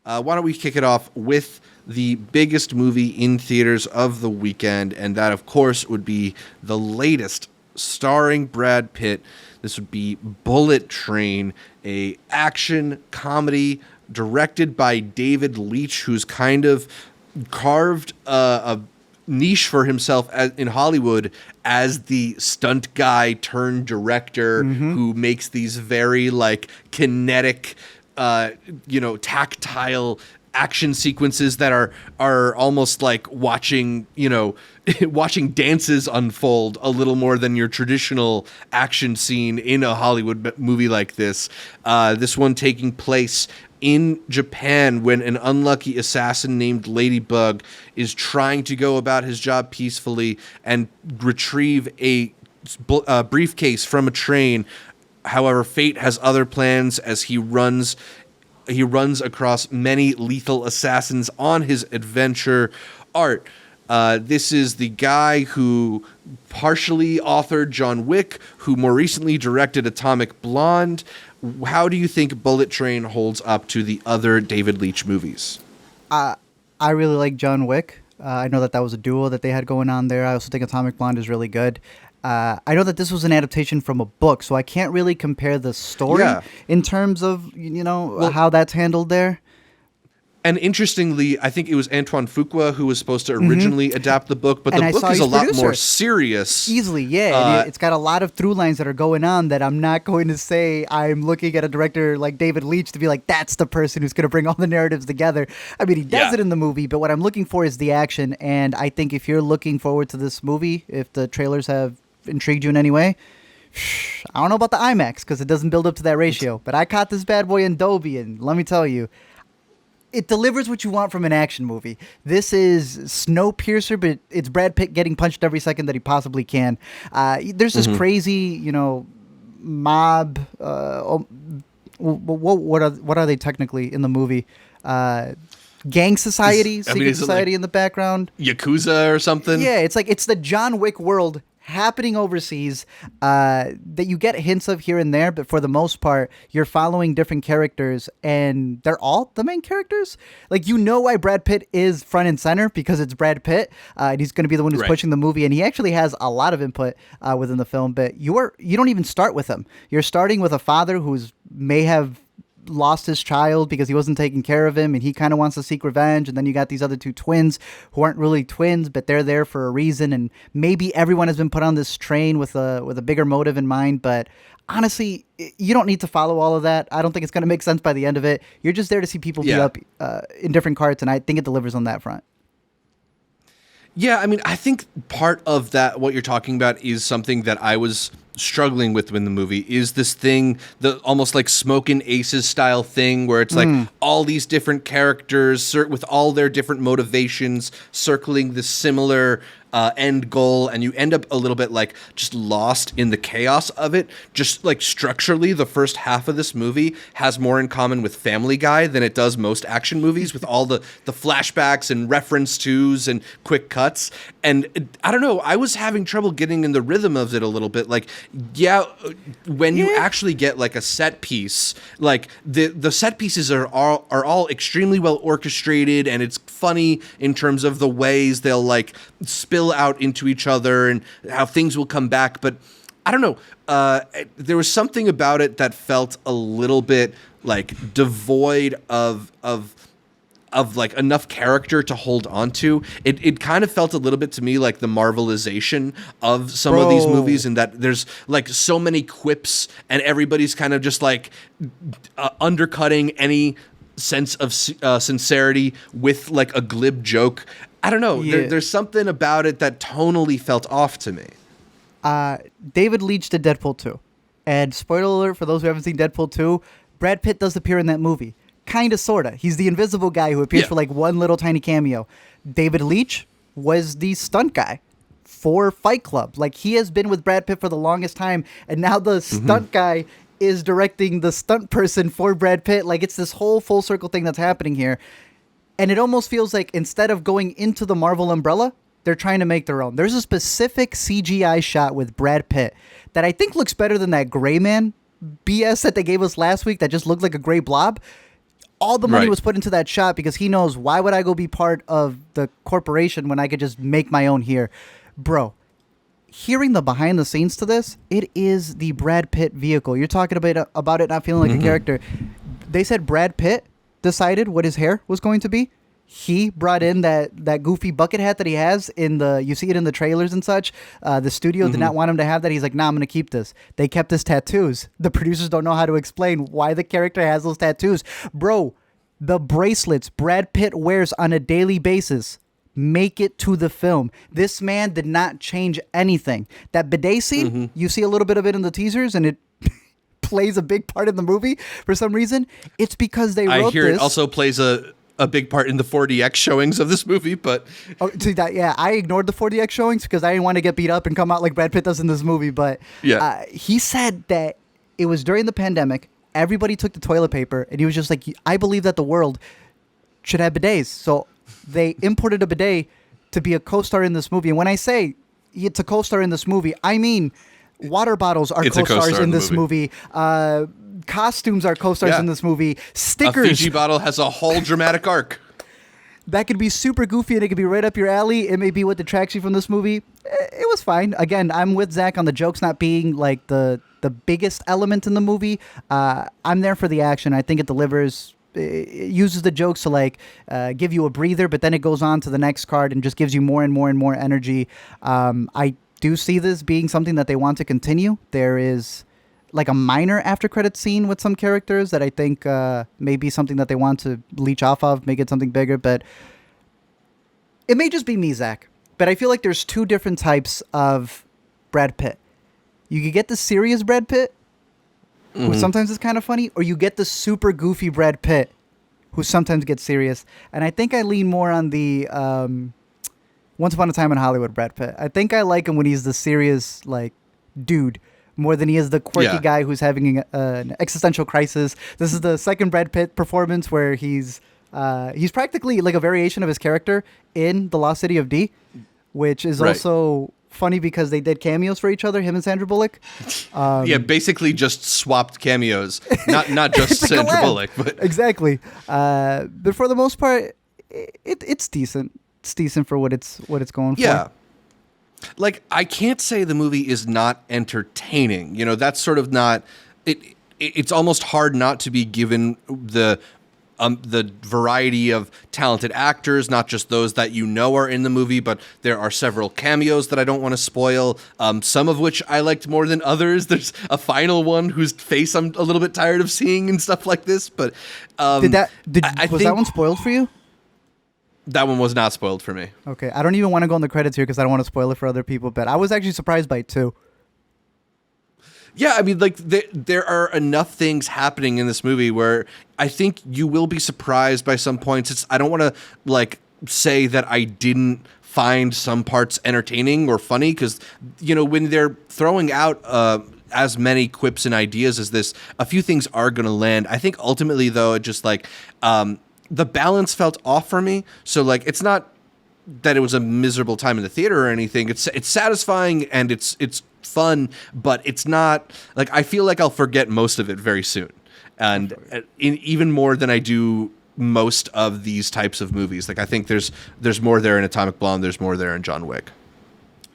Why don't we kick it off with the biggest movie in theaters of the weekend, and that, of course, would be the latest starring Brad Pitt. This would be Bullet Train, a action comedy directed by David Leitch, who's kind of carved a niche for himself in Hollywood as the stunt guy turned director who makes these very kinetic, tactile action sequences that are almost like watching, watching dances unfold a little more than your traditional action scene in a Hollywood movie like this. This one taking place in Japan when an unlucky assassin named Ladybug is trying to go about his job peacefully and retrieve a briefcase from a train. However, fate has other plans as he runs across many lethal assassins on his adventure. Art, this is the guy who partially authored John Wick, who more recently directed Atomic Blonde. How do you think Bullet Train holds up to the other David Leitch movies? I really like John Wick. I know that was a duo that they had going on there. I also think Atomic Blonde is really good. I know that this was an adaptation from a book, so I can't really compare the story in terms of, how that's handled there. And interestingly, I think it was Antoine Fuqua who was supposed to originally adapt the book, but the book is a lot more serious. Easily, yeah. It's got a lot of through lines that are going on that I'm not going to say I'm looking at a director like David Leitch to be like, that's the person who's going to bring all the narratives together. I mean, he does it in the movie, but what I'm looking for is the action. And I think if you're looking forward to this movie, if the trailers have intrigued you in any way, I don't know about the IMAX because it doesn't build up to that ratio, but I caught this bad boy in Dolby, and let me tell you, it delivers what you want from an action movie. This is Snowpiercer, but it's Brad Pitt getting punched every second that he possibly can. There's this crazy, mob. What are they technically in the movie? Gang society, secret society in the background. Yakuza or something? Yeah, it's the John Wick world happening overseas that you get hints of here and there, but for the most part, you're following different characters, and they're all the main characters. Why Brad Pitt is front and center because it's Brad Pitt, and he's going to be the one who's pushing the movie, and he actually has a lot of input within the film. But you don't even start with him. You're starting with a father who's may have lost his child because he wasn't taking care of him, and he kind of wants to seek revenge. And then you got these other two twins who aren't really twins, but they're there for a reason, and maybe everyone has been put on this train with a bigger motive in mind. But honestly, you don't need to follow all of that. I don't think it's going to make sense by the end of it. You're just there to see people beat up in different carts, and I think it delivers on that front. Yeah, I mean, I think part of that, what you're talking about, is something that I was struggling with in the movie, is this thing, the almost like Smokin' Aces style thing, where it's like all these different characters with all their different motivations circling the similar end goal, and you end up a little bit just lost in the chaos of it. Just structurally, the first half of this movie has more in common with Family Guy than it does most action movies, with all the flashbacks and reference tos and quick cuts. And I don't know, I was having trouble getting in the rhythm of it a little bit. When you actually get a set piece, the set pieces are all extremely well orchestrated, and it's funny in terms of the ways they'll spill out into each other and how things will come back. But I don't know, there was something about it that felt a little bit devoid of enough character to hold on to. It kind of felt a little bit to me like the Marvelization of some of these movies, in that there's so many quips, and everybody's kind of just undercutting any sense of sincerity with a glib joke. I don't know. Yeah. There's something about it that tonally felt off to me. David Leitch did Deadpool 2. And spoiler alert for those who haven't seen Deadpool 2, Brad Pitt does appear in that movie. Kind of, sort of. He's the invisible guy who appears for one little tiny cameo. David Leitch was the stunt guy for Fight Club. He has been with Brad Pitt for the longest time, and now the stunt guy is directing the stunt person for Brad Pitt. It's this whole full circle thing that's happening here. And it almost feels like instead of going into the Marvel umbrella, they're trying to make their own. There's a specific CGI shot with Brad Pitt that I think looks better than that Gray Man BS that they gave us last week that just looked like a gray blob. All the money Right. was put into that shot because he knows, why would I go be part of the corporation when I could just make my own here? Bro, hearing the behind the scenes to this, it is the Brad Pitt vehicle. You're talking about it not feeling like a character. They said Brad Pitt decided what his hair was going to be. He brought in that goofy bucket hat that he has you see it in the trailers and such. The studio did not want him to have that. He's like, nah, I'm going to keep this. They kept his tattoos. The producers don't know how to explain why the character has those tattoos. Bro, the bracelets Brad Pitt wears on a daily basis make it to the film. This man did not change anything. That bidet scene, you see a little bit of it in the teasers, and it plays a big part in the movie for some reason. It's because they wrote I hear this. it also plays a big part in the 4DX showings of this movie, but See that? Yeah, I ignored the 4DX showings because I didn't want to get beat up and come out like Brad Pitt does in this movie. But Yeah. he said that it was during the pandemic. Everybody took the toilet paper, and he was just like, I believe that the world should have bidets. So they imported a bidet to be a co-star in this movie. And when I say it's a co-star in this movie, I mean water bottles are It's a co-stars co-star in in the this movie. Costumes are co-stars Yeah. in this movie. a Stickers. Fiji bottle has a whole dramatic arc. That could be super goofy and it could be right up your alley. It may be what detracts you from this movie. It was fine. Again, I'm with Zach on the jokes not being like the biggest element in the movie. I'm there for the action. I think it delivers. It uses the jokes to like give you a breather, but then it goes on to the next card and just gives you more and more and more energy. I do see this being something that they want to continue. There is like a minor after credit scene with some characters that I think may be something that they want to leech off of, make it something bigger. But it may just be me, Zach. But I feel like there's two different types of Brad Pitt. You could get the serious Brad Pitt, who sometimes is kind of funny, or you get the super goofy Brad Pitt, who sometimes gets serious. And I think I lean more on the Once Upon a Time in Hollywood Brad Pitt. I think I like him when he's the serious like dude, more than he is the quirky guy who's having an existential crisis. This is the second Brad Pitt performance where he's practically like a variation of his character in The Lost City of D, which is also funny because they did cameos for each other, him and Sandra Bullock. Basically just swapped cameos. Not just It's like a Sandra lab. Bullock, but Exactly. But for the most part, it's decent. It's decent for what it's going for. yeah. Like, I can't say the movie is not entertaining. You know, that's sort of not it. It's almost hard not to be given the variety of talented actors, not just those that you know are in the movie, but there are several cameos that I don't want to spoil. Some of which I liked more than others. There's a final one whose face I'm a little bit tired of seeing and stuff like this. But Was that think one spoiled for you? that one was not spoiled for me. Okay, I don't even want to go in the credits here because I don't want to spoil it for other people. But I was actually surprised by it too. Yeah, I mean, like, there are enough things happening in this movie where I think you will be surprised by some points. I don't want to, like, say that I didn't find some parts entertaining or funny because, you know, when they're throwing out as many quips and ideas as this, a few things are going to land. I think ultimately, though, it just, like, the balance felt off for me. So, like, it's not that it was a miserable time in the theater or anything. It's satisfying and it's fun, but it's not like I feel like I'll forget most of it very soon, and even more than I do most of these types of movies. Like I think there's more there in Atomic Blonde. There's more there in John Wick.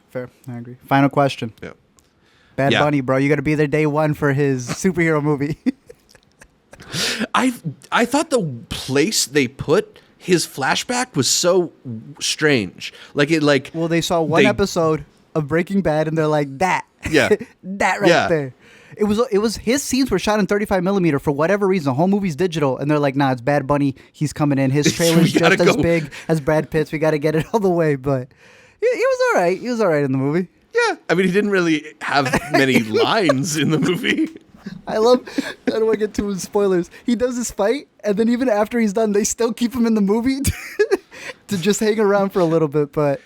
Fair, I agree. Final question. Yeah. Bad Yeah. Bunny, bro, you got to be there day one for his superhero movie. I thought the place they put his flashback was so strange. Well, they saw one episode of Breaking Bad, and they're like, that right there. It was his scenes were shot in 35 millimeter for whatever reason. The whole movie's digital, and they're like, nah, it's Bad Bunny. He's coming in. His trailer's just as big as Brad Pitt's. We got to get it all the way. But he was all right. He was all right in the movie. Yeah, I mean, he didn't really have many lines in the movie. I don't want to get too into spoilers. He does his fight, and then even after he's done, they still keep him in the movie to just hang around for a little bit. But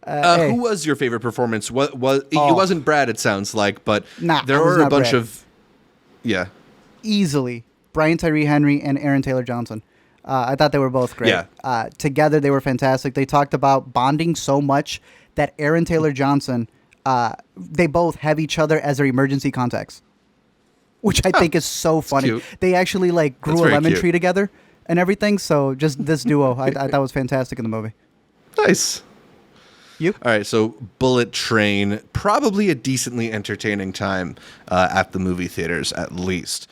hey. Who was your favorite performance? It wasn't Brad, it sounds like, but there it was were a not bunch Brad. of yeah. Easily Brian Tyree Henry and Aaron Taylor Johnson. I thought they were both great. Yeah. Together they were fantastic. They talked about bonding so much that Aaron Taylor Johnson, they both have each other as their emergency contacts, which I think is so funny. Cute. They actually like grew That's a very lemon cute. tree together and everything. So just this duo, I thought was fantastic in the movie. Nice. You? All right, so Bullet Train, probably a decently entertaining time at the movie theaters, at least.